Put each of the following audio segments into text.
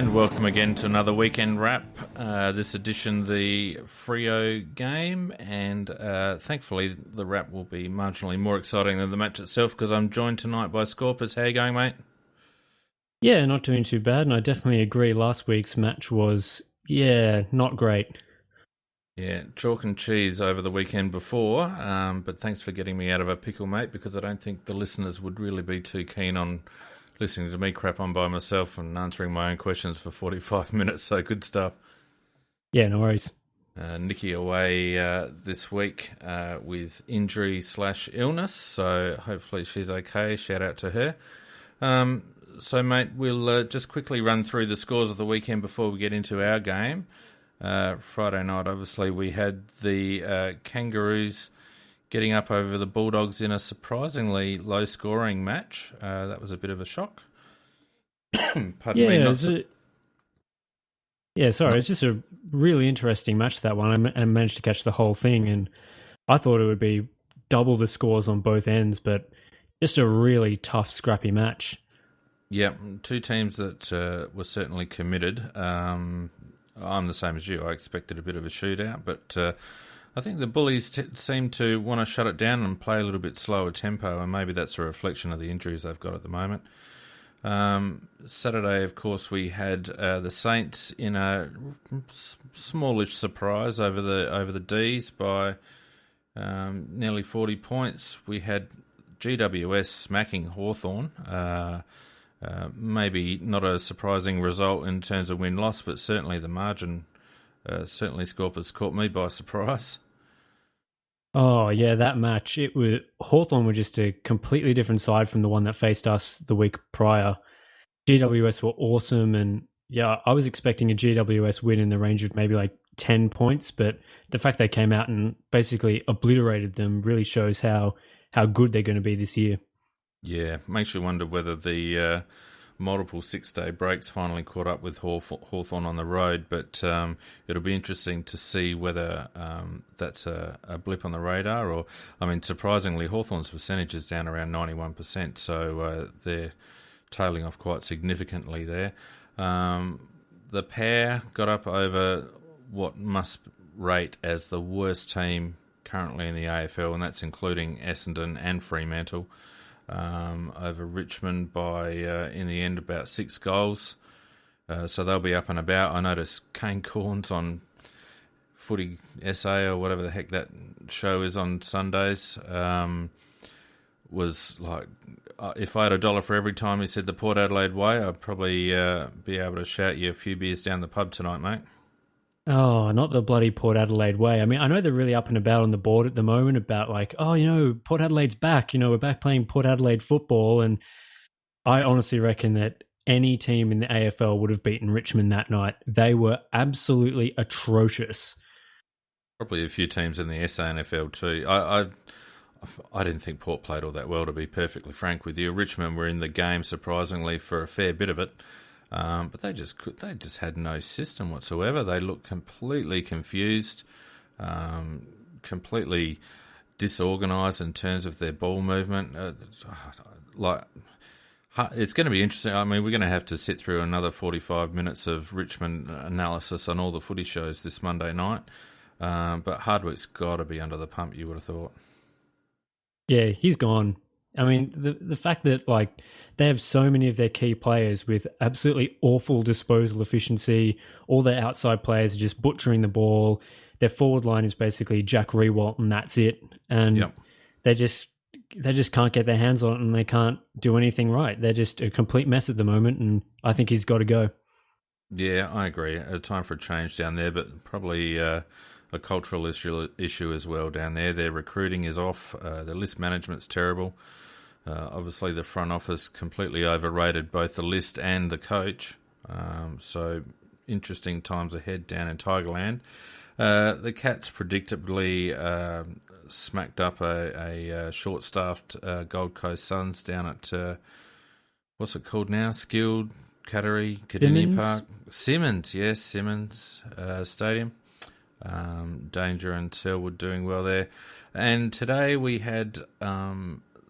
And welcome again to another weekend wrap. This edition, the Freo game, and thankfully the wrap will be marginally more exciting than the match itself because I'm joined tonight by Scorpus. How you going, mate? Yeah, not doing too bad, and I definitely agree last week's match was, not great. Yeah, chalk and cheese over the weekend before, but thanks for getting me out of a pickle, mate, because I don't think the listeners would really be too keen on listening to me crap on by myself and answering my own questions for 45 minutes, so good stuff. Yeah, no worries. Nikki away this week with injury/illness, so hopefully she's okay. Shout out to her. So, mate, we'll just quickly run through the scores of the weekend before we get into our game. Friday night, obviously, we had the Kangaroos getting up over the Bulldogs in a surprisingly low-scoring match. That was a bit of a shock. Pardon me. It's just a really interesting match, that one. I managed to catch the whole thing, and I thought it would be double the scores on both ends, but just a really tough, scrappy match. Yeah, two teams that were certainly committed. I'm the same as you. I expected a bit of a shootout, but I think the Bullies seem to want to shut it down and play a little bit slower tempo, and maybe that's a reflection of the injuries they've got at the moment. Saturday, of course, we had the Saints in a smallish surprise over the D's by nearly 40 points. We had GWS smacking Hawthorn. Maybe not a surprising result in terms of win-loss, but certainly the margin, certainly Scorpus caught me by surprise. Oh, yeah, that match. Hawthorn were just a completely different side from the one that faced us the week prior. GWS were awesome, and yeah, I was expecting a GWS win in the range of maybe like 10 points, but the fact they came out and basically obliterated them really shows how good they're going to be this year. Yeah, makes you wonder whether the multiple 6-day breaks finally caught up with Hawthorn on the road, but it'll be interesting to see whether that's a blip on the radar or, surprisingly, Hawthorn's percentage is down around 91%, so they're tailing off quite significantly there. The pair got up over what must rate as the worst team currently in the AFL, and that's including Essendon and Fremantle. Over Richmond by, in the end, about 6 goals. So they'll be up and about. I noticed Kane Corns on Footy SA or whatever the heck that show is on Sundays was like, if I had $1 for every time he said the Port Adelaide way, I'd probably be able to shout you a few beers down the pub tonight, mate. Oh, not the bloody Port Adelaide way. I know they're really up and about on the board at the moment about like, Port Adelaide's back. We're back playing Port Adelaide football. And I honestly reckon that any team in the AFL would have beaten Richmond that night. They were absolutely atrocious. Probably a few teams in the SANFL too. I didn't think Port played all that well, to be perfectly frank with you. Richmond were in the game, surprisingly, for a fair bit of it. But they just had no system whatsoever. They looked completely confused, completely disorganised in terms of their ball movement. It's going to be interesting. We're going to have to sit through another 45 minutes of Richmond analysis on all the footy shows this Monday night. But Hardwick's got to be under the pump, you would have thought. Yeah, he's gone. The fact that they have so many of their key players with absolutely awful disposal efficiency. All their outside players are just butchering the ball. Their forward line is basically Jack Rewalt, and that's it. And they just can't get their hands on it, and they can't do anything right. They're just a complete mess at the moment, and I think he's got to go. Yeah, I agree. A time for a change down there, but probably a cultural issue as well down there. Their recruiting is off. The list management's terrible. Obviously, the front office completely overrated both the list and the coach. So, interesting times ahead down in Tigerland. The Cats predictably smacked up a short-staffed Gold Coast Suns down at, what's it called now? Skilled Kadini Park. Simmons Stadium. Danger and Selwood doing well there. And today we had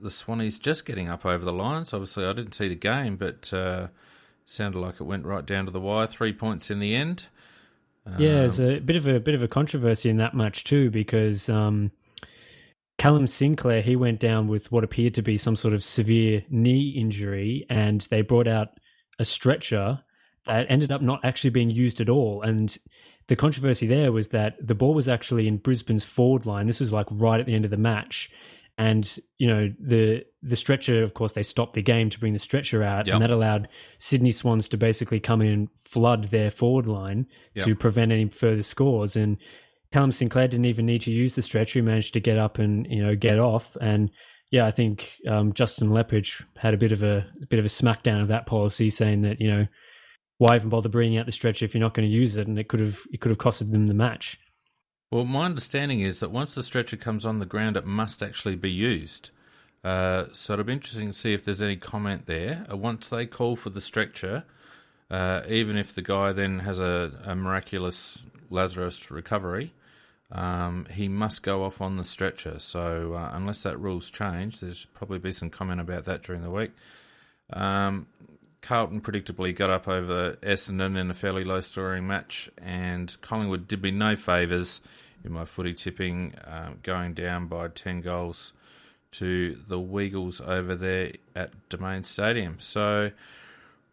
the Swannies just getting up over the Lions. Obviously, I didn't see the game, but Sounded like it went right down to the wire. 3 points in the end. Yeah, there's a bit of a controversy in that match too, because Callum Sinclair, he went down with what appeared to be some sort of severe knee injury, and they brought out a stretcher that ended up not actually being used at all. And the controversy there was that the ball was actually in Brisbane's forward line. This was like right at the end of the match. And, the stretcher, of course, they stopped the game to bring the stretcher out, Yep. and that allowed Sydney Swans to basically come in and flood their forward line to prevent any further scores. And Callum Sinclair didn't even need to use the stretcher. He managed to get up and, get off. And yeah, I think Justin Lepage had a bit of a smackdown of that policy, saying that, why even bother bringing out the stretcher if you're not going to use it? And it could have costed them the match. Well, my understanding is that once the stretcher comes on the ground, it must actually be used. So it'll be interesting to see if there's any comment there. Once they call for the stretcher, even if the guy then has a miraculous Lazarus recovery, he must go off on the stretcher. So unless that rule's changed, there's probably be some comment about that during the week. Carlton predictably got up over Essendon in a fairly low-scoring match, and Collingwood did me no favours in my footy tipping, going down by 10 goals to the Weagles over there at Domain Stadium. So,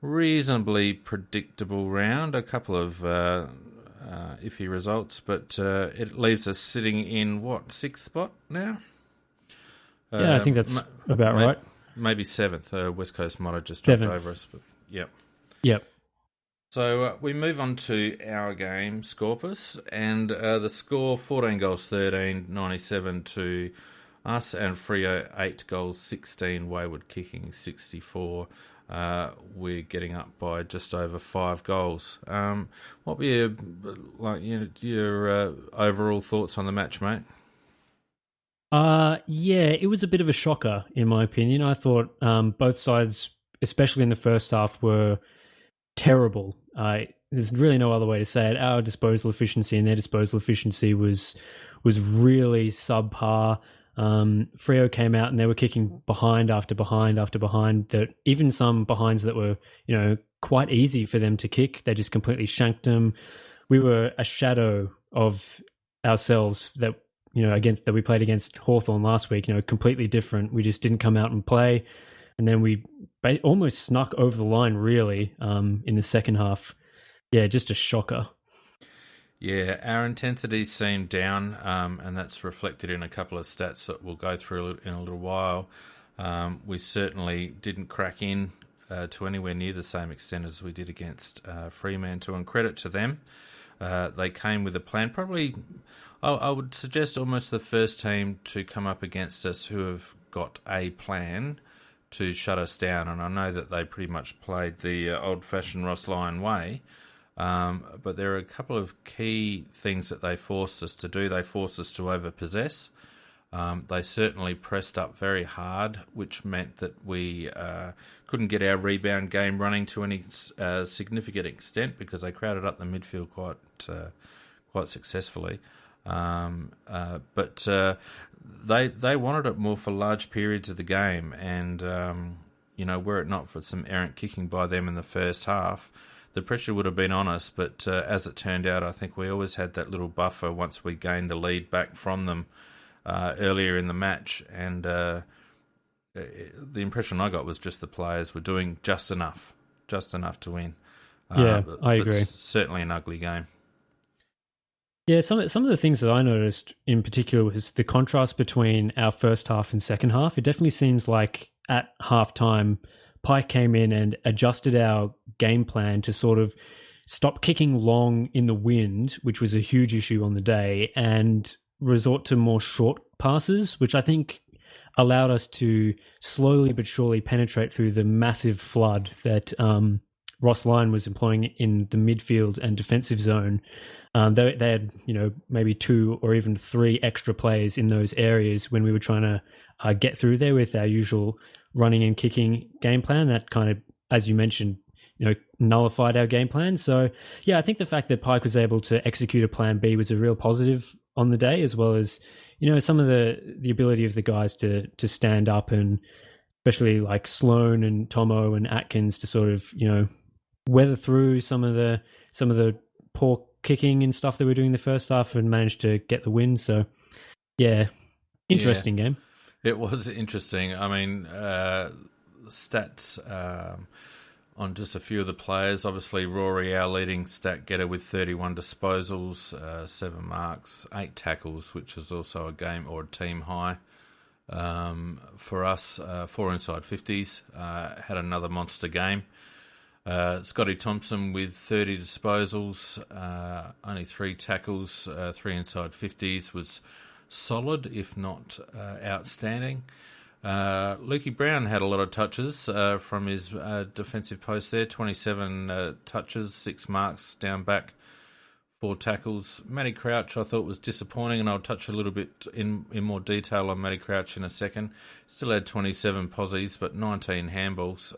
reasonably predictable round, a couple of iffy results, but it leaves us sitting in, sixth spot now? Yeah, I think that's about right. Maybe seventh. West Coast might have just dropped over us. But Yep. So we move on to our game, Scorpus, and the score, 14 goals 13, 97 to us, and Freo 8 goals 16, Wayward kicking 64. We're getting up by just over 5 goals. What were your overall thoughts on the match, mate? Yeah, it was a bit of a shocker, in my opinion. I thought both sides, especially in the first half, were terrible. There's really no other way to say it. Our disposal efficiency and their disposal efficiency was really subpar. Freo came out and they were kicking behind after behind after behind. That even some behinds that were, quite easy for them to kick, they just completely shanked them. We were a shadow of ourselves that we played against Hawthorn last week. Completely different. We just didn't come out and play, and then we almost snuck over the line. Really, in the second half. Yeah, just a shocker. Yeah, our intensity seemed down, and that's reflected in a couple of stats that we'll go through in a little while. We certainly didn't crack in to anywhere near the same extent as we did against Fremantle, and credit to them. They came with a plan. Probably, I would suggest almost the first team to come up against us who have got a plan to shut us down. And I know that they pretty much played the old-fashioned Ross Lyon way. But there are a couple of key things that they forced us to do. They forced us to overpossess. They certainly pressed up very hard, which meant that we couldn't get our rebound game running to any significant extent because they crowded up the midfield quite successfully. But they wanted it more for large periods of the game, and were it not for some errant kicking by them in the first half, the pressure would have been on us. But as it turned out, I think we always had that little buffer once we gained the lead back from them earlier in the match, and the impression I got was just the players were doing just enough to win. Yeah, I agree. Certainly an ugly game. Yeah, some of the things that I noticed in particular was the contrast between our first half and second half. It definitely seems like at halftime, Pike came in and adjusted our game plan to sort of stop kicking long in the wind, which was a huge issue on the day, and resort to more short passes, which I think allowed us to slowly but surely penetrate through the massive flood that Ross Lyon was employing in the midfield and defensive zone. They had, maybe 2 or even 3 extra players in those areas when we were trying to get through there with our usual running and kicking game plan. That kind of, as you mentioned, nullified our game plan. So, yeah, I think the fact that Pike was able to execute a plan B was a real positive on the day, as well as, some of the ability of the guys to stand up, and especially like Sloan and Tomo and Atkins to sort of, weather through some of the poor kicking and stuff that we were doing in the first half and managed to get the win. So, yeah, Yeah, interesting game. it was interesting. I mean, stats on just a few of the players. Obviously, Rory, our leading stat getter, with 31 disposals, 7 marks, 8 tackles, which is also a game or a team high. For us, 4 inside 50s, had another monster game. Scotty Thompson with 30 disposals, only 3 tackles, 3 inside 50s, was solid, if not outstanding. Lukey Brown had a lot of touches from his defensive post there, 27 touches, 6 marks, down back, 4 tackles. Matty Crouch I thought was disappointing, and I'll touch a little bit in more detail on Matty Crouch in a second. Still had 27 posies, but 19 handballs,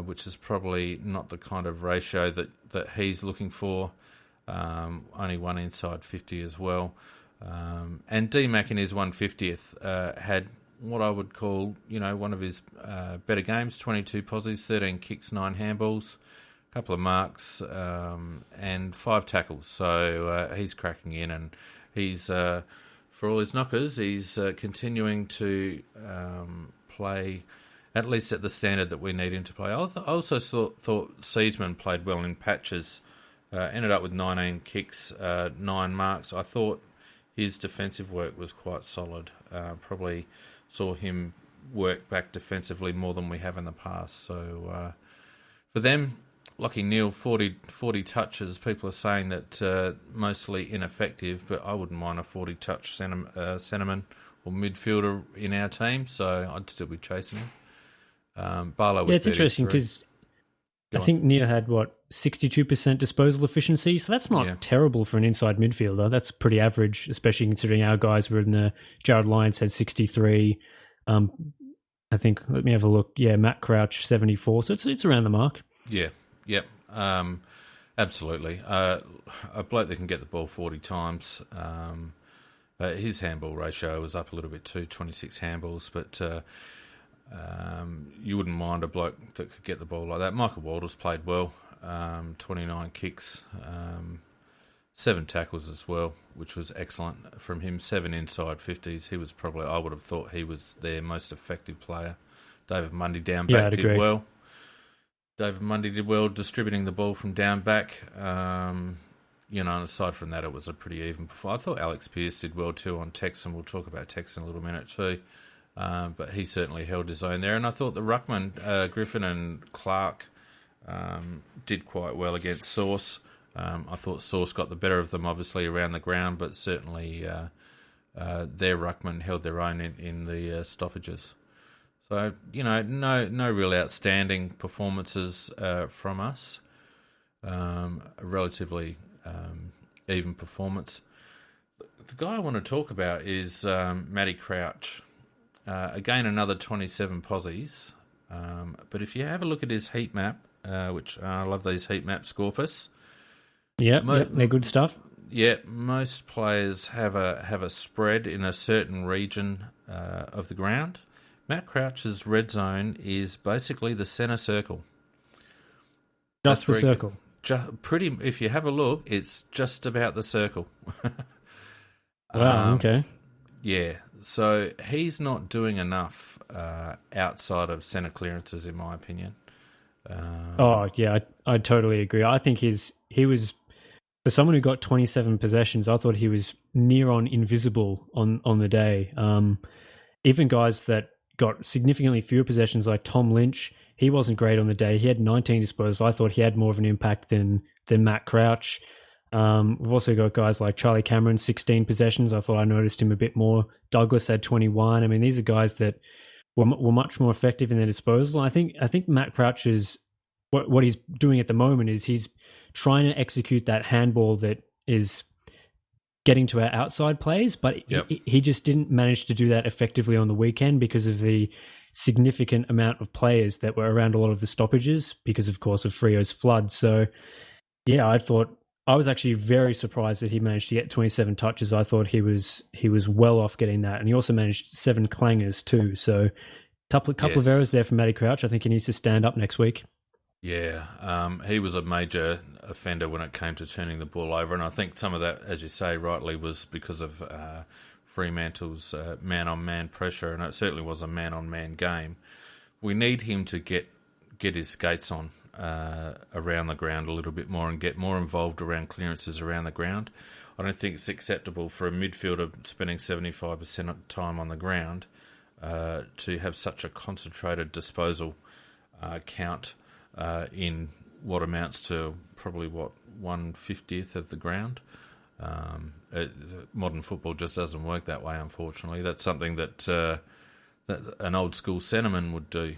which is probably not the kind of ratio that he's looking for. Only 1 inside 50 as well. And D-Mac in his 150th had what I would call, one of his better games, 22 posies, 13 kicks, 9 handballs, a couple of marks, and 5 tackles. So he's cracking in, and he's, for all his knockers, he's continuing to play at least at the standard that we need him to play. I also thought Seedsman played well in patches, ended up with 19 kicks, 9 marks. I thought his defensive work was quite solid. Probably saw him work back defensively more than we have in the past. So for them, Lachie Neale, 40 touches. People are saying that mostly ineffective, but I wouldn't mind a 40-touch centreman or midfielder in our team, so I'd still be chasing him. Barlow with 33. It's interesting because I think Neale had, 62% disposal efficiency, so that's not terrible for an inside midfielder. That's pretty average, especially considering our guys were in the... Jared Lyons had 63. I think, let me have a look. Yeah, Matt Crouch, 74. So it's around the mark. Yeah, yep. Absolutely. A bloke that can get the ball 40 times. His handball ratio was up a little bit too, 26 handballs, but... you wouldn't mind a bloke that could get the ball like that. Michael Walters played well, 29 kicks, 7 tackles as well, which was excellent from him. 7 inside 50s. He was probably, I would have thought he was their most effective player. David Mundy down back did well. David Mundy did well distributing the ball from down back. And aside from that, it was a pretty even performance. I thought Alex Pearce did well too on Texan. We'll talk about Texan in a little minute too. But he certainly held his own there. And I thought the ruckman, Griffin and Clark, did quite well against Sauce. I thought Sauce got the better of them, obviously, around the ground, but certainly their ruckman held their own in the stoppages. So, no real outstanding performances from us. A relatively even performance. The guy I want to talk about is Matty Crouch. Again, another 27 posies. But if you have a look at his heat map, which I love these heat maps, Scorpus. Yep, they're good stuff. Yeah, most players have a spread in a certain region of the ground. Matt Crouch's red zone is basically the centre circle. Just the circle. If you have a look, it's just about the circle. Wow, okay. Yeah, so he's not doing enough outside of centre clearances, in my opinion. I totally agree. I think he was, for someone who got 27 possessions, I thought he was near on invisible on the day. Even guys that got significantly fewer possessions, like Tom Lynch, he wasn't great on the day. He had 19 disposals. I thought he had more of an impact than Matt Crouch. We've also got guys like Charlie Cameron, 16 possessions. I thought I noticed him a bit more. Douglas had 21. I mean, these are guys that were much more effective in their disposal. I think Matt Crouch is what he's doing at the moment is he's trying to execute that handball that is getting to our outside plays, but he just didn't manage to do that effectively on the weekend because of the significant amount of players that were around a lot of the stoppages because, of course, of Frio's flood. So, yeah, I was actually very surprised that he managed to get 27 touches. I thought he was well off getting that, and he also managed 7 clangers too. So, couple of errors there from Matty Crouch. I think he needs to stand up next week. Yeah, he was a major offender when it came to turning the ball over, and I think some of that, as you say rightly, was because of Fremantle's man-on-man pressure, and it certainly was a man-on-man game. We need him to get his skates on around the ground a little bit more and get more involved around clearances around the ground. I don't think it's acceptable for a midfielder spending 75% of the time on the ground to have such a concentrated disposal count in what amounts to probably, 1/50th of the ground. Modern football just doesn't work that way, unfortunately. That's something that an old school centreman would do,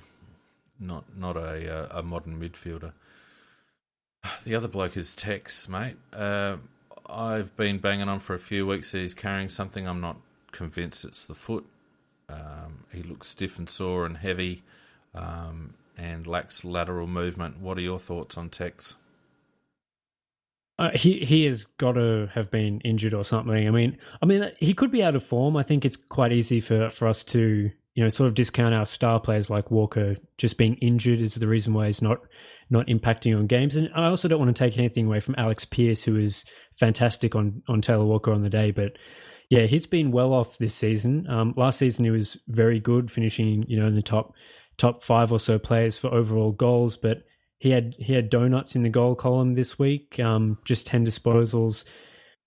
not a modern midfielder. The other bloke is Tex, mate. I've been banging on for a few weeks that he's carrying something. I'm not convinced it's the foot. He looks stiff and sore and heavy, and lacks lateral movement. What are your thoughts on Tex? He has got to have been injured or something. I mean, he could be out of form. I think it's quite easy for us to sort of discount our star players like Walker just being injured is the reason why he's not impacting on games. And I also don't want to take anything away from Alex Pearce, who is fantastic on Taylor Walker on the day. But yeah, he's been well off this season. Last season he was very good, finishing in the top 5 or so players for overall goals, but he had donuts in the goal column this week. Just 10 disposals,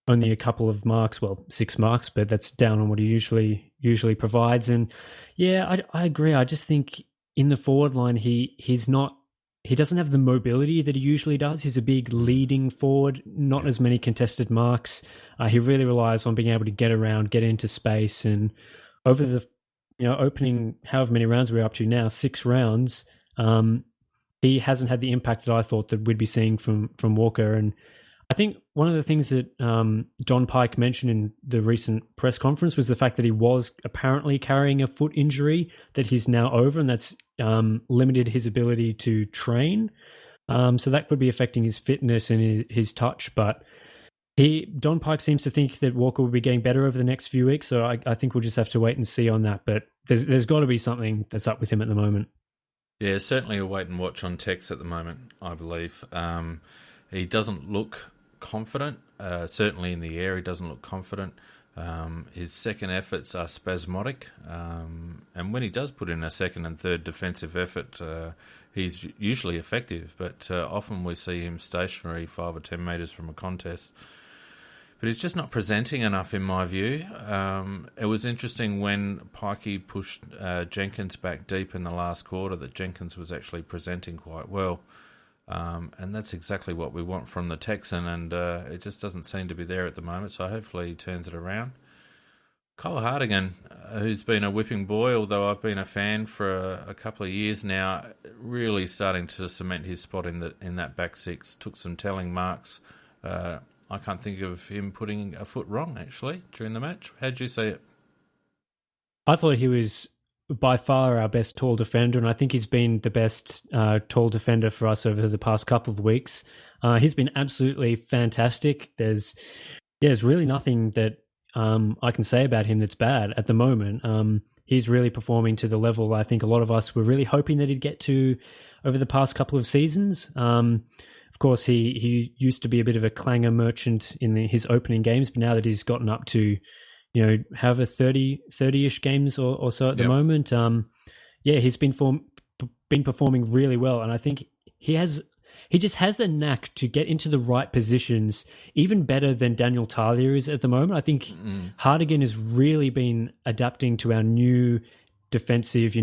only a couple of marks, 6 marks, but that's down on what he usually provides. And yeah, I agree. I just think in the forward line he doesn't have the mobility that he usually does. He's a big leading forward, not as many contested marks. He really relies on being able to get around, get into space, and over the opening however many rounds we're up to now, 6 rounds, he hasn't had the impact that I thought that we'd be seeing from Walker. And I think one of the things that John Pike mentioned in the recent press conference was the fact that he was apparently carrying a foot injury that he's now over, and that's limited his ability to train. So that could be affecting his fitness and his touch. But Don Pike seems to think that Walker will be getting better over the next few weeks. So I think we'll just have to wait and see on that. But there's got to be something that's up with him at the moment. Yeah, certainly a wait and watch on Tex at the moment, I believe. He doesn't look confident. Certainly in the air, he doesn't look confident. His second efforts are spasmodic. And when he does put in a second and third defensive effort, he's usually effective. But often we see him stationary 5 or 10 metres from a contest. But he's just not presenting enough, in my view. It was interesting when Pikey pushed Jenkins back deep in the last quarter that Jenkins was actually presenting quite well. And that's exactly what we want from the Texan, and it just doesn't seem to be there at the moment, so hopefully he turns it around. Cole Hardigan, who's been a whipping boy, although I've been a fan for a couple of years now, really starting to cement his spot in that back six. Took some telling marks. I can't think of him putting a foot wrong, actually, during the match. How'd you see it? I thought he was by far our best tall defender, and I think he's been the best tall defender for us over the past couple of weeks. He's been absolutely fantastic. There's really nothing that I can say about him that's bad at the moment. He's really performing to the level I think a lot of us were really hoping that he'd get to over the past couple of seasons. Of course, he used to be a bit of a clanger merchant in his opening games, but now that he's gotten up to, have a 30-ish games or so at the moment, he's been performing really well, and I think he just has the knack to get into the right positions, even better than Daniel Talia is at the moment. I think Hardigan has really been adapting to our new defensive,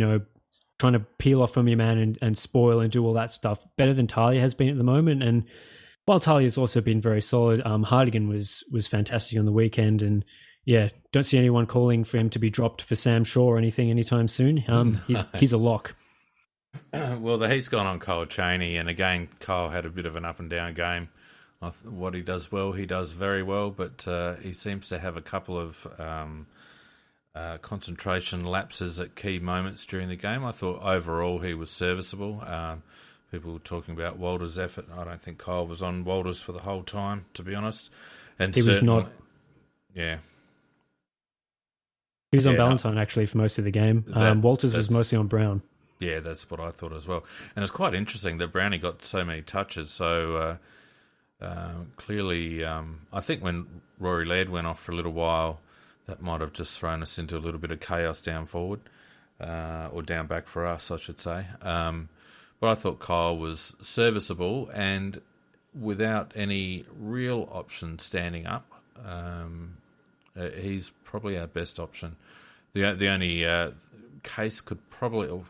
trying to peel off from your man and spoil and do all that stuff better than Talia has been at the moment. And while Talia's also been very solid, Hardigan was fantastic on the weekend. And yeah, don't see anyone calling for him to be dropped for Sam Shaw or anything anytime soon. He's a lock. Well, he's gone on Kyle Chaney, and again, Kyle had a bit of an up and down game. What he does well, he does very well, but he seems to have a couple of concentration lapses at key moments during the game. I thought overall he was serviceable. People were talking about Walter's effort. I don't think Kyle was on Walter's for the whole time, to be honest. And he was not. Yeah. He was on Valentine, actually, for most of the game. Walters was mostly on Brown. Yeah, that's what I thought as well. And it's quite interesting that Brownie got so many touches. So clearly, I think when Rory Laird went off for a little while, that might have just thrown us into a little bit of chaos down forward, or down back for us, I should say. But I thought Kyle was serviceable and without any real option standing up. He's probably our best option. The only case could probably...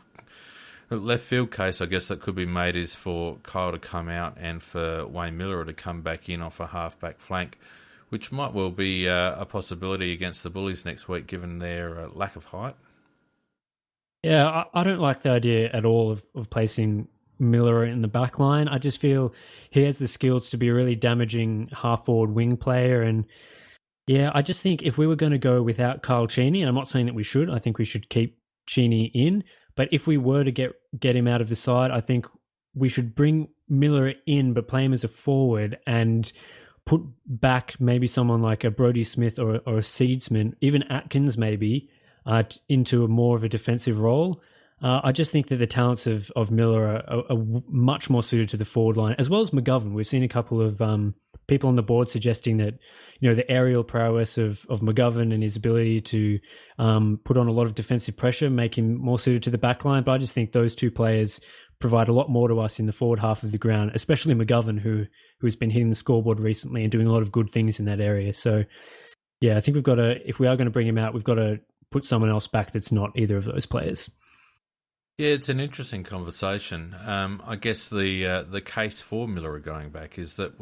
left field case, I guess, that could be made is for Kyle to come out and for Wayne Miller to come back in off a half-back flank, which might well be a possibility against the Bullies next week, given their lack of height. Yeah, I don't like the idea at all of placing Miller in the back line. I just feel he has the skills to be a really damaging half-forward wing player. And yeah, I just think if we were going to go without Kyle Cheney, and I'm not saying that we should, I think we should keep Cheney in. But if we were to get him out of the side, I think we should bring Miller in, but play him as a forward and put back maybe someone like a Brodie Smith or a Seedsman, even Atkins maybe, into a more of a defensive role. I just think that the talents of Miller are much more suited to the forward line, as well as McGovern. We've seen a couple of people on the board suggesting that, you know, the aerial prowess of McGovern and his ability to put on a lot of defensive pressure make him more suited to the back line. But I just think those two players provide a lot more to us in the forward half of the ground, especially McGovern, who's been hitting the scoreboard recently and doing a lot of good things in that area. So, yeah, I think we've got to, if we are going to bring him out, we've got to put someone else back that's not either of those players. Yeah, it's an interesting conversation. I guess the case for Miller going back is that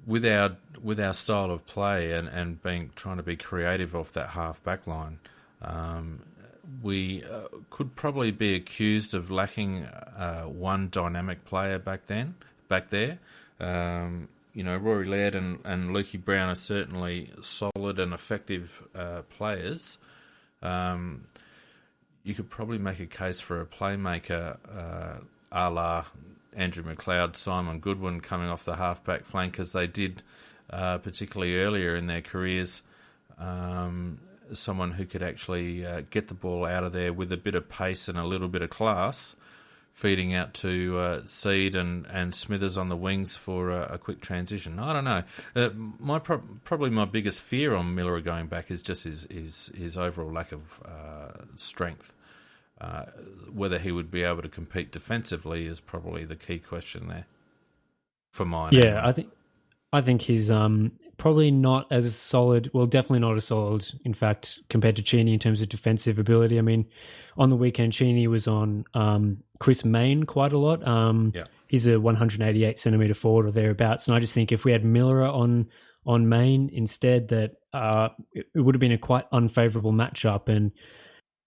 with our style of play and trying to be creative off that half back line, we could probably be accused of lacking one dynamic player back there. You know, Rory Laird and Lukey Brown are certainly solid and effective players. You could probably make a case for a playmaker a la Andrew McLeod, Simon Goodwin coming off the half-back flank as they did particularly earlier in their careers. Someone who could actually get the ball out of there with a bit of pace and a little bit of class, feeding out to Seed and Smithers on the wings for a quick transition. I don't know. Probably my biggest fear on Miller going back is just his overall lack of strength. Whether he would be able to compete defensively is probably the key question there for mine. Yeah, anyway. I think he's probably not as solid. Well, definitely not as solid, in fact, compared to Cheney in terms of defensive ability. I mean, on the weekend, Cheney was on Chris Mayne quite a lot. He's a 188 centimetre forward or thereabouts. And I just think if we had Miller on Mayne instead, that it would have been a quite unfavourable matchup. And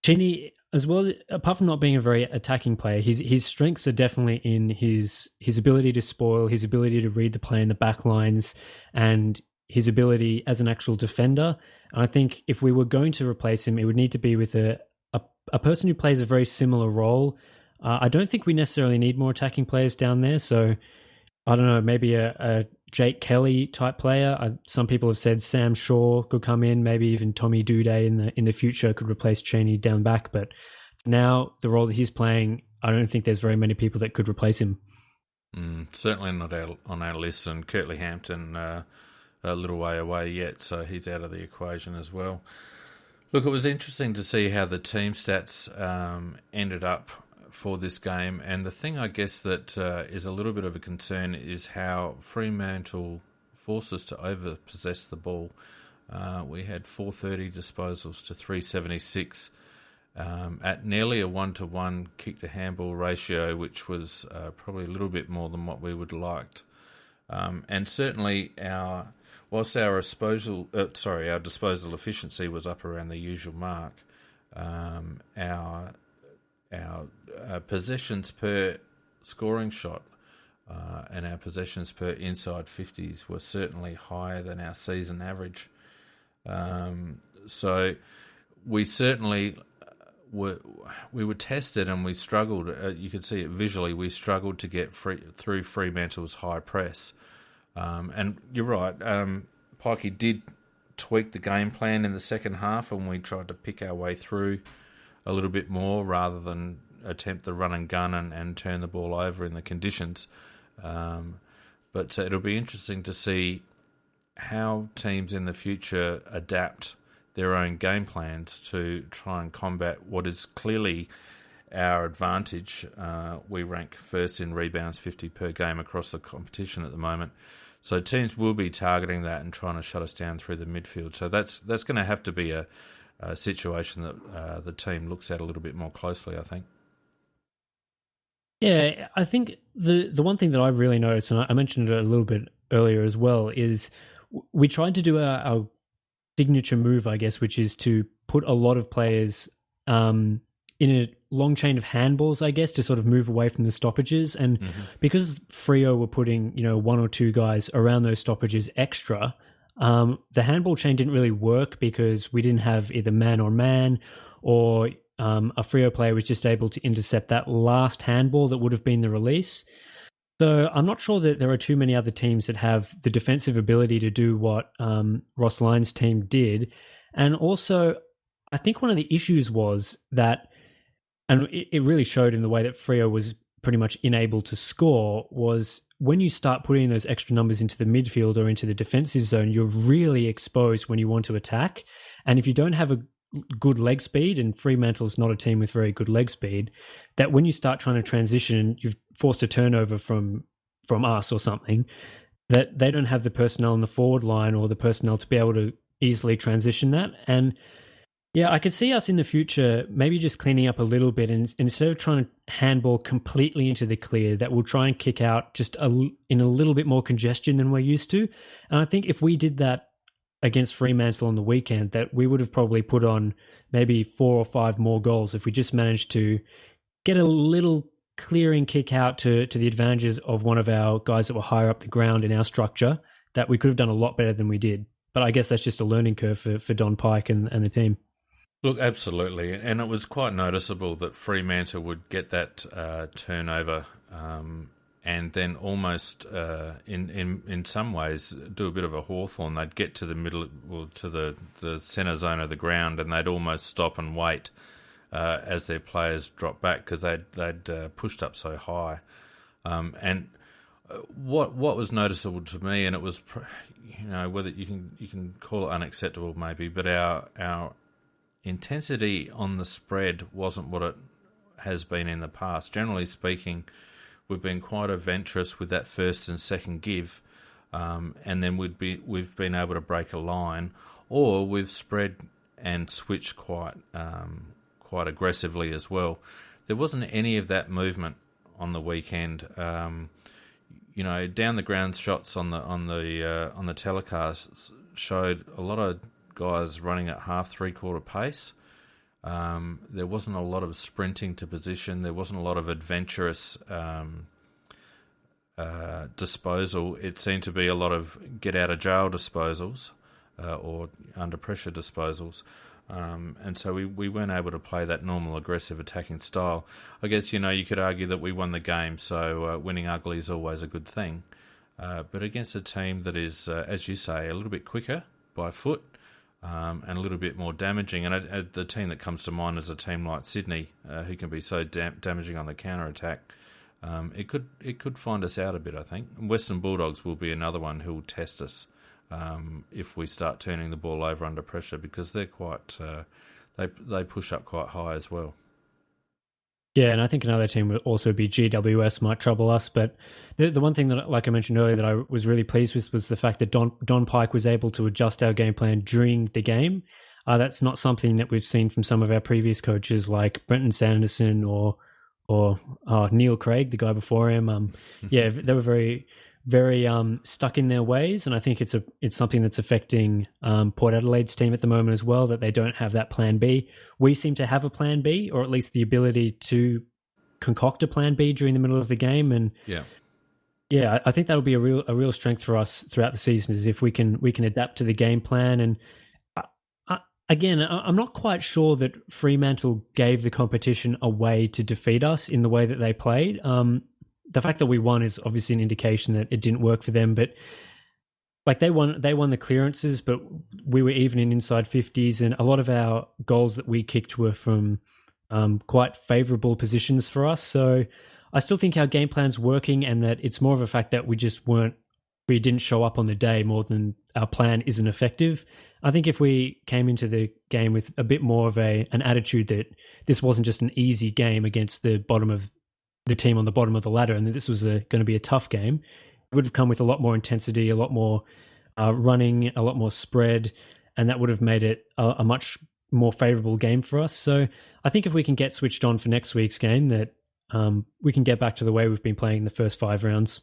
Cheney, as well as, apart from not being a very attacking player, his strengths are definitely in his ability to spoil, his ability to read the play in the back lines, and his ability as an actual defender. And I think if we were going to replace him, it would need to be with a person who plays a very similar role. I don't think we necessarily need more attacking players down there. So I don't know, maybe a Jake Kelly type player. Some people have said Sam Shaw could come in, maybe even Tommy Duday in the future could replace Cheney down back. But now the role that he's playing, I don't think there's very many people that could replace him. Certainly not on our list, and Curtly Hampton a little way away yet, so he's out of the equation as well. Look, it was interesting to see how the team stats ended up for this game, and the thing I guess that is a little bit of a concern is how Fremantle forced us to overpossess the ball. We had 430 disposals to 376 at nearly a 1-to-1 kick to handball ratio, which was probably a little bit more than what we would have liked. And certainly whilst our disposal efficiency was up around the usual mark, our possessions per scoring shot and our possessions per inside 50s were certainly higher than our season average. So we certainly we were tested and we struggled. You could see it visually. We struggled to get through Fremantle's high press. And you're right, Pikey did tweak the game plan in the second half, and we tried to pick our way through a little bit more rather than attempt the run and gun and turn the ball over in the conditions. But it'll be interesting to see how teams in the future adapt their own game plans to try and combat what is clearly our advantage. We rank first in rebounds 50 per game across the competition at the moment. So teams will be targeting that and trying to shut us down through the midfield. So that's going to have to be a situation that the team looks at a little bit more closely, I think. Yeah, I think the one thing that I've really noticed, and I mentioned it a little bit earlier as well, is we tried to do our signature move, I guess, which is to put a lot of players in a long chain of handballs, I guess, to sort of move away from the stoppages. And because Freo were putting, one or two guys around those stoppages extra, the handball chain didn't really work because we didn't have either man on man, or a Freo player was just able to intercept that last handball that would have been the release. So I'm not sure that there are too many other teams that have the defensive ability to do what Ross Lyon's team did. And also, I think one of the issues was that, and it really showed in the way that Freo was pretty much unable to score, was when you start putting those extra numbers into the midfield or into the defensive zone, you're really exposed when you want to attack. And if you don't have a good leg speed, and Fremantle's not a team with very good leg speed, that when you start trying to transition, you've forced a turnover from us or something, that they don't have the personnel in the forward line or the personnel to be able to easily transition that. And yeah, I could see us in the future maybe just cleaning up a little bit, and instead of trying to handball completely into the clear, that we'll try and kick out just in a little bit more congestion than we're used to. And I think if we did that against Fremantle on the weekend, that we would have probably put on maybe 4 or 5 more goals if we just managed to get a little clearing kick out to the advantages of one of our guys that were higher up the ground in our structure, that we could have done a lot better than we did. But I guess that's just a learning curve for Don Pike and the team. Look, absolutely. And it was quite noticeable that Fremantle would get that turnover and then almost, in some ways, do a bit of a Hawthorn. They'd get to the middle, or to the centre zone of the ground, and they'd almost stop and wait as their players dropped back, because they'd pushed up so high. And what was noticeable to me, and it was, whether you can call it unacceptable maybe, but our intensity on the spread wasn't what it has been in the past. Generally speaking, we've been quite adventurous with that first and second give, and then we've been able to break a line, or we've spread and switched quite aggressively as well. There wasn't any of that movement on the weekend. Down the ground shots on the telecast showed a lot of guys running at half, three-quarter pace. There wasn't a lot of sprinting to position. There wasn't a lot of adventurous disposal. It seemed to be a lot of get-out-of-jail disposals or under-pressure disposals. And so we weren't able to play that normal aggressive attacking style. I guess, you could argue that we won the game, so winning ugly is always a good thing. But against a team that is, as you say, a little bit quicker by foot, and a little bit more damaging. And the team that comes to mind is a team like Sydney, who can be so damaging on the counter-attack. It could find us out a bit, I think. Western Bulldogs will be another one who will test us if we start turning the ball over under pressure, because they're quite they push up quite high as well. Yeah, and I think another team would also be GWS, might trouble us. But the one thing that, like I mentioned earlier, that I was really pleased with was the fact that Don Pike was able to adjust our game plan during the game. That's not something that we've seen from some of our previous coaches, like Brenton Sanderson or Neil Craig, the guy before him. Yeah, they were very, very stuck in their ways, and I think it's something that's affecting Port Adelaide's team at the moment as well, that they don't have that plan B. We seem to have a plan B, or at least the ability to concoct a plan B during the middle of the game. And yeah, I think that'll be a real strength for us throughout the season, is if we can adapt to the game plan. And again, I'm not quite sure that Fremantle gave the competition a way to defeat us in the way that they played. The fact that we won is obviously an indication that it didn't work for them, but like they won the clearances, but we were even in inside 50s, and a lot of our goals that we kicked were from quite favourable positions for us. So I still think our game plan's working, and that it's more of a fact that we didn't show up on the day more than our plan isn't effective. I think if we came into the game with a bit more of an attitude that this wasn't just an easy game against the team on the bottom of the ladder, and that this was going to be a tough game, it would have come with a lot more intensity, a lot more running, a lot more spread, and that would have made it a much more favourable game for us. So I think if we can get switched on for next week's game, that we can get back to the way we've been playing the first 5 rounds.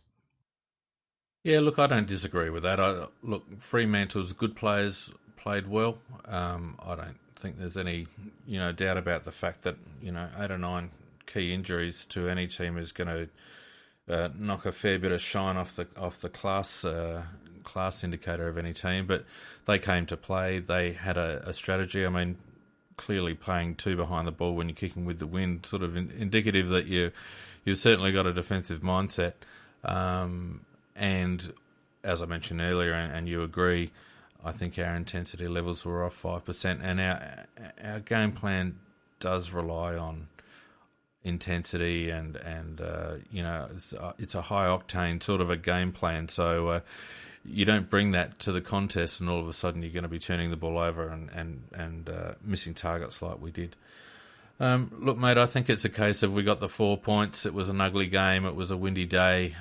Yeah, look, I don't disagree with that. Fremantle's good players played well. I don't think there's any, doubt about the fact that 8 or 9 key injuries to any team is going to knock a fair bit of shine off the class indicator of any team. But they came to play. They had a strategy. I mean, clearly playing 2 behind the ball when you're kicking with the wind, sort of indicative that you've certainly got a defensive mindset. And as I mentioned earlier, and you agree, I think our intensity levels were off 5%, and our game plan does rely on intensity and it's a high octane sort of a game plan. So you don't bring that to the contest, and all of a sudden you're going to be turning the ball over and missing targets like we did. Look, mate, I think it's a case of we got the 4 points. It was an ugly game. It was a windy day.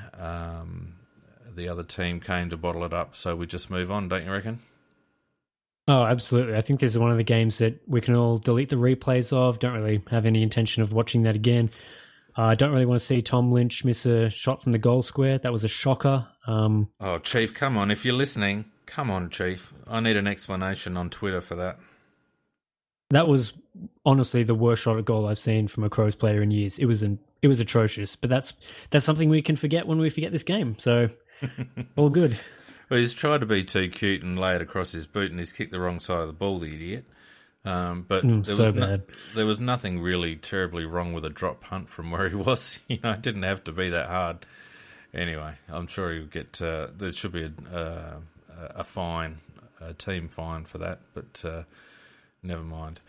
The other team came to bottle it up, so we just move on, don't you reckon? Oh, absolutely. I think this is one of the games that we can all delete the replays of. Don't really have any intention of watching that again. I don't really want to see Tom Lynch miss a shot from the goal square. That was a shocker. Oh, Chief, come on. If you're listening, come on, Chief. I need an explanation on Twitter for that. That was honestly the worst shot at goal I've seen from a Crows player in years. It was atrocious, but that's something we can forget when we forget this game. So all good. Well, he's tried to be too cute and lay it across his boot, and he's kicked the wrong side of the ball, the idiot. But there was nothing really terribly wrong with a drop punt from where he was. It didn't have to be that hard. Anyway, I'm sure he'll get. There should be a fine, a team fine for that. But never mind.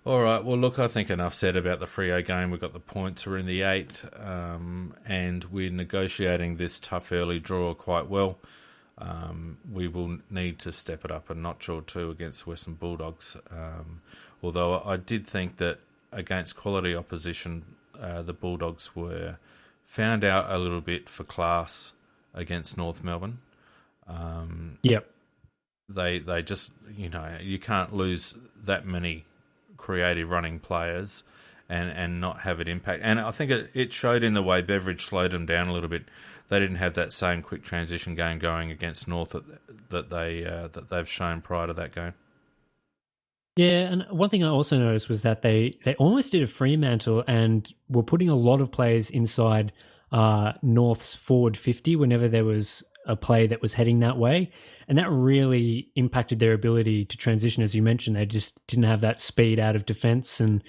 All right. Well, look, I think enough said about the Freo game. We've got the points. We're in the 8, and we're negotiating this tough early draw quite well. We will need to step it up a notch or 2 against Western Bulldogs. Although I did think that against quality opposition, the Bulldogs were found out a little bit for class against North Melbourne. Yep. They just, you can't lose that many creative running players and not have it impact. And I think it showed in the way Beveridge slowed them down a little bit. They didn't have that same quick transition game going against North that they've shown prior to that game. Yeah, and one thing I also noticed was that they almost did a Fremantle and were putting a lot of players inside North's forward 50 whenever there was a play that was heading that way. And that really impacted their ability to transition. As you mentioned, they just didn't have that speed out of defence. And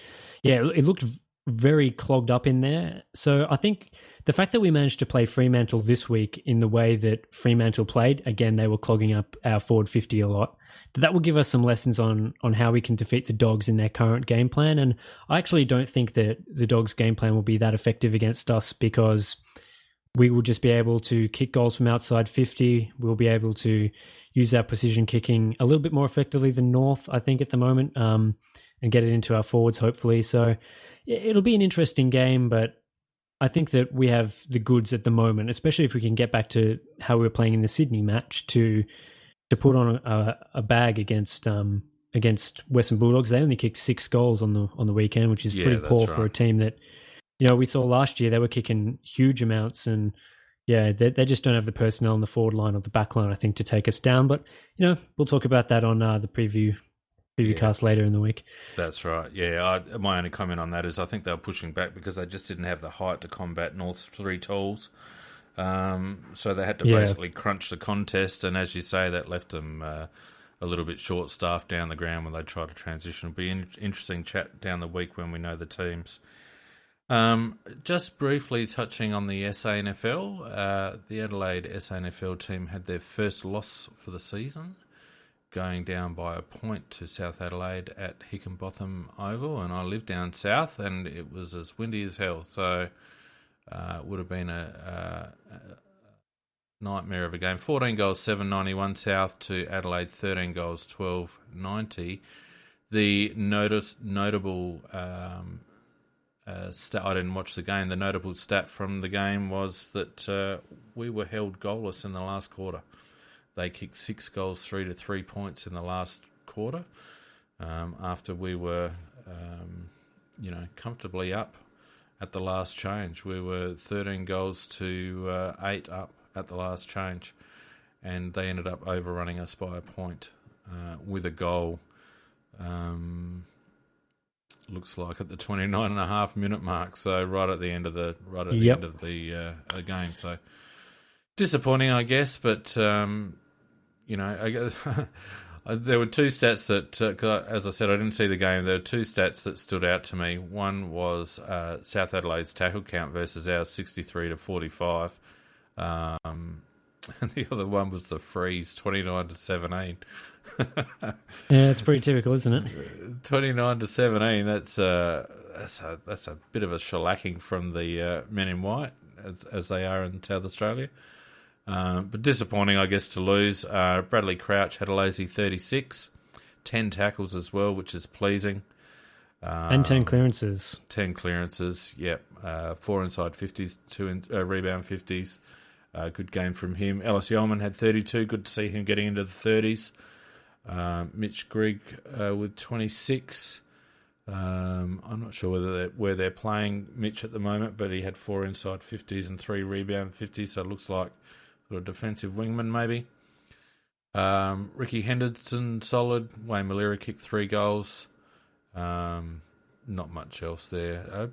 yeah, it looked very clogged up in there. So I think the fact that we managed to play Fremantle this week in the way that Fremantle played, again, they were clogging up our forward 50 a lot. That will give us some lessons on how we can defeat the Dogs in their current game plan. And I actually don't think that the Dogs' game plan will be that effective against us, because we will just be able to kick goals from outside 50. We'll be able to use our precision kicking a little bit more effectively than North, I think, at the moment, and get it into our forwards, hopefully. So it'll be an interesting game, but I think that we have the goods at the moment, especially if we can get back to how we were playing in the Sydney match, to put on a bag against Western Bulldogs. They only kicked 6 goals on the weekend, which is pretty poor for a team that, we saw last year. They were kicking huge amounts, and yeah, they just don't have the personnel on the forward line or the back line, I think, to take us down. But we'll talk about that on the preview cast later in the week. That's right. Yeah, my only comment on that is I think they were pushing back because they just didn't have the height to combat North's 3 tools. So they had to basically crunch the contest, and as you say, that left them a little bit short-staffed down the ground when they try to transition. It'll be an interesting chat down the week when we know the teams. Just briefly touching on the SANFL, the Adelaide SANFL team had their first loss for the season going down by a point to South Adelaide at Hickenbotham Oval, and I live down south, and it was as windy as hell. So it would have been a nightmare of a game. 14 goals, 791 South to Adelaide, 13 goals, 1290. The notable stat, I didn't watch the game, the notable stat from the game was that we were held goalless in the last quarter. They kicked 6 goals through to 3 points in the last quarter after we were, comfortably up at the last change. We were 13 goals to 8 up at the last change, and they ended up overrunning us by a point with a goal. Looks like at the 29.5-minute mark, so right at the end of the end of the game. So disappointing, I guess, but I guess there were two stats that, 'cause as I said, I didn't see the game. There were two stats that stood out to me. One was South Adelaide's tackle count versus ours, 63 to 45. And the other one was the freeze, 29 to 17. Yeah, it's pretty typical, isn't it? 29 to 17. That's a bit of a shellacking from the men in white, as they are in South Australia. But disappointing, I guess, to lose. Bradley Crouch had a lazy 36, 10 tackles as well, which is pleasing. And 10 clearances. 10 clearances, yep. 4 inside 50s, 2 rebound 50s. Good game from him. Ellis Yeoman had 32. Good to see him getting into the 30s. Mitch Grigg with 26. I'm not sure where they're playing Mitch at the moment, but he had 4 inside 50s and 3 rebound 50s, so it looks like sort of defensive wingman maybe. Ricky Henderson solid. Wayne Malira kicked 3 goals. Not much else there.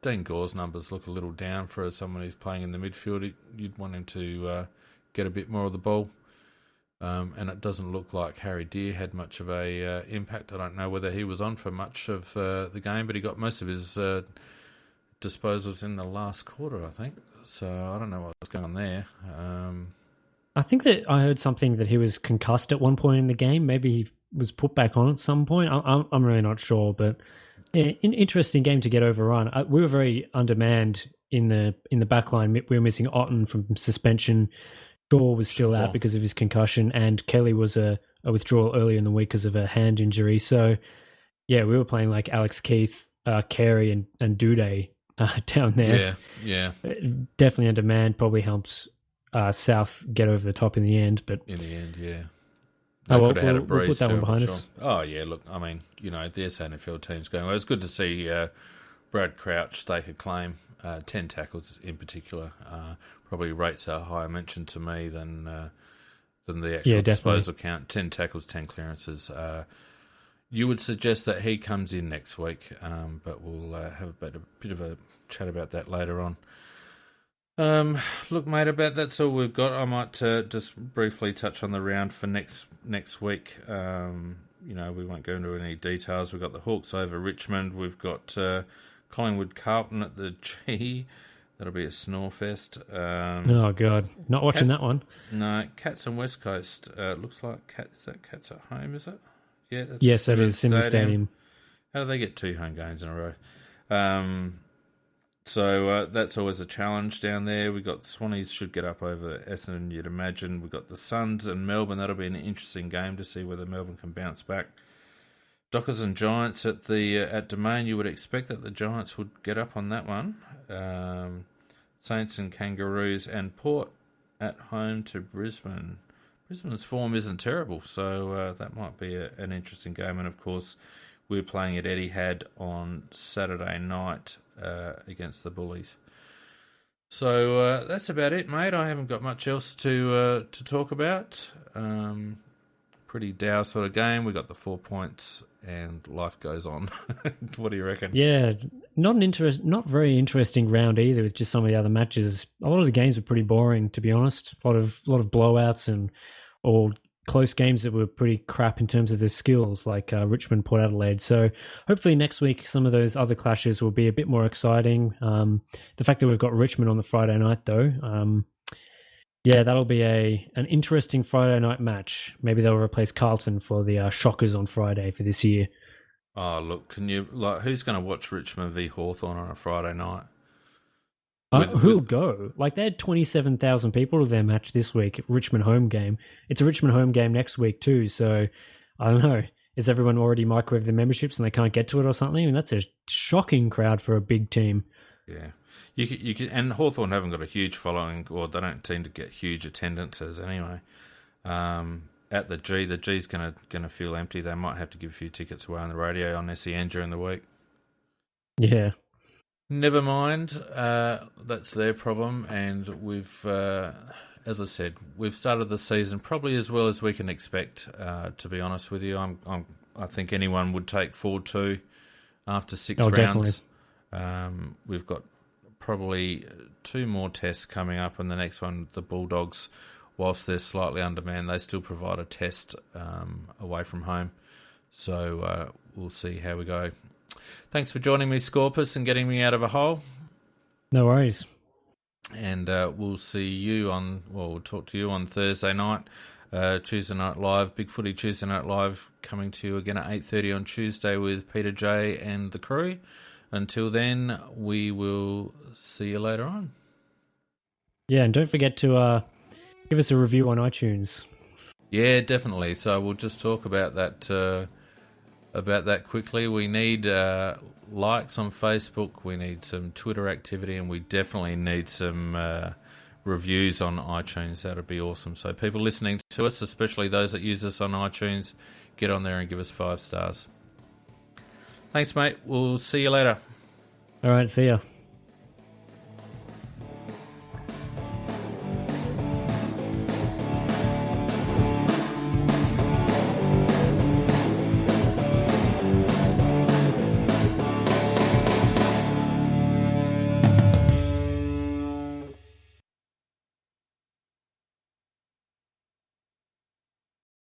Dean Gore's numbers look a little down for someone who's playing in the midfield. You'd want him to get a bit more of the ball. And it doesn't look like Harry Deer had much of a impact. I don't know whether he was on for much of the game, but he got most of his disposals in the last quarter, I think. So I don't know what's going on there. I think that I heard something that he was concussed at one point in the game. Maybe he was put back on at some point. I'm really not sure, but yeah, an interesting game to get overrun. We were very undermanned in the back line. We were missing Otten from suspension. Shaw was still out because of his concussion, and Kelly was a withdrawal earlier in the week because of a hand injury. So, yeah, we were playing like Alex Keith, Carey, and Duday down there. Yeah. Definitely undermanned. Probably helps South get over the top in the end. But in the end, yeah. They could have had a breeze. We'll put that one behind us. Oh, yeah, look, I mean, the SANFL team's going well. It's good to see Brad Crouch stake a claim, 10 tackles in particular. Probably rates a higher mention to me than the actual disposal count. 10 tackles, 10 clearances. You would suggest that he comes in next week, but we'll have a bit of a chat about that later on. Look, mate, that's all we've got. I might just briefly touch on the round for next week. We won't go into any details. We've got the Hawks over Richmond. We've got Collingwood Carlton at the G. That'll be a snore fest. Oh, God. Not watching that one. No, Cats and West Coast. Looks like Cats at home, is it? Yeah. Yes, it is. Sydney Stadium. How do they get 2 home games in a row? So that's always a challenge down there. We've got the Swannies should get up over Essendon, you'd imagine. We've got the Suns and Melbourne. That'll be an interesting game to see whether Melbourne can bounce back. Dockers and Giants at Domain. You would expect that the Giants would get up on that one. Saints and Kangaroos, and Port at home to Brisbane. Brisbane's form isn't terrible, so that might be an interesting game. And, of course, we're playing at Etihad on Saturday night against the Bullies. So that's about it, mate. I haven't got much else to talk about. Pretty dour sort of game. We got the 4 points, and life goes on. What do you reckon? Yeah, not very interesting round either. With just some of the other matches, a lot of the games were pretty boring, to be honest. A lot of blowouts and all close games that were pretty crap in terms of their skills, like Richmond, Port Adelaide. So hopefully next week some of those other clashes will be a bit more exciting. The fact that we've got Richmond on the Friday night, though, Yeah, that'll be an interesting Friday night match. Maybe they'll replace Carlton for the Shockers on Friday for this year. Oh, look, who's going to watch Richmond v Hawthorn on a Friday night? Who'll go? Like, they had 27,000 people to their match this week, Richmond home game. It's a Richmond home game next week too, so I don't know. Is everyone already microwaved their memberships and they can't get to it or something? I mean, that's a shocking crowd for a big team. Yeah. And Hawthorn haven't got a huge following, or they don't seem to get huge attendances anyway. At the G's gonna feel empty. They might have to give a few tickets away on the radio on SEN during the week. Yeah. Never mind, that's their problem, and we've, as I said, we've started the season probably as well as we can expect. To be honest with you, I think anyone would take 4-2 after 6 rounds. We've got probably 2 more tests coming up, and the next one, the Bulldogs, whilst they're slightly undermanned, they still provide a test away from home. So we'll see how we go. Thanks for joining me, Scorpus, and getting me out of a hole. No worries. And we'll talk to you on Thursday night, Tuesday Night Live, Big Footy Tuesday Night Live, coming to you again at 8:30 on Tuesday with Peter J and the crew. Until then, we will see you later on. Yeah, and don't forget to give us a review on iTunes. Yeah, definitely. So we'll just talk about that quickly. We need likes on Facebook, we need some Twitter activity, and we definitely need some reviews on iTunes. That would be awesome. So people listening to us, especially those that use us on iTunes, get on there and give us 5 stars. Thanks, mate. We'll see you later. All right, see ya.